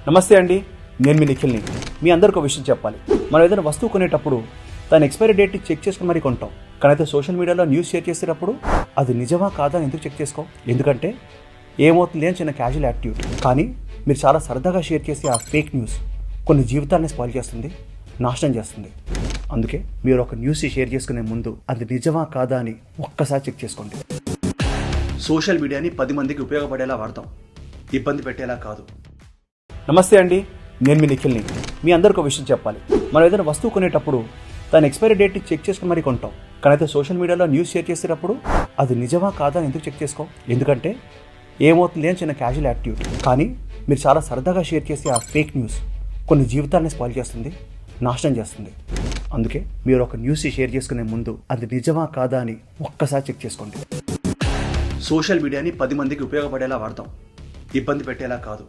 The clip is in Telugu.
నమస్తే అండి, నేను మీ నిఖిల్ని. మీ అందరికీ ఒక విషయం చెప్పాలి. మనం ఏదైనా వస్తువు కొనేటప్పుడు దాని ఎక్స్పైరీ డేట్ చెక్ చేసుకుని మరీ కొంటాం. కానీ అయితే సోషల్ మీడియాలో న్యూస్ షేర్ చేసేటప్పుడు అది నిజమా కాదా అని ఎందుకు చెక్ చేసుకో? ఎందుకంటే ఏమవుతుంది అని చిన్న క్యాజువల్ యాటిట్యూడ్, కానీ మీరు చాలా సరదాగా షేర్ చేసే ఆ ఫేక్ న్యూస్ కొన్ని జీవితాలని స్పాయిల్ చేస్తుంది, నాశనం చేస్తుంది. అందుకే మీరు ఒక న్యూస్ షేర్ చేసుకునే ముందు అది నిజమా కాదా అని ఒక్కసారి చెక్ చేసుకోండి. సోషల్ మీడియాని 10 మందికి ఉపయోగపడేలా వాడతాం, ఇబ్బంది పెట్టేలా కాదు. నమస్తే అండి, నేను మీ నిఖిల్ని. మీ అందరికీ ఒక విషయం చెప్పాలి. మనం ఏదైనా వస్తువు కొనేటప్పుడు దాని ఎక్స్పైరీ డేట్ చెక్ చేసుకుని మరీ కొంటాం. కానీ అయితే సోషల్ మీడియాలో న్యూస్ షేర్ చేసేటప్పుడు అది నిజమా కాదా అని ఎందుకు చెక్ చేసుకో? ఎందుకంటే ఏమవుతుంది అని చిన్న క్యాజువల్ యాటిట్యూడ్, కానీ మీరు చాలా సరదాగా షేర్ చేసే ఆ ఫేక్ న్యూస్ కొన్ని జీవితాలని స్పాయిల్ చేస్తుంది, నాశనం చేస్తుంది. అందుకే మీరు ఒక న్యూస్ షేర్ చేసుకునే ముందు అది నిజమా కాదా అని ఒక్కసారి చెక్ చేసుకోండి. సోషల్ మీడియాని 10 మందికి ఉపయోగపడేలా వాడతాం, ఇబ్బంది పెట్టేలా కాదు.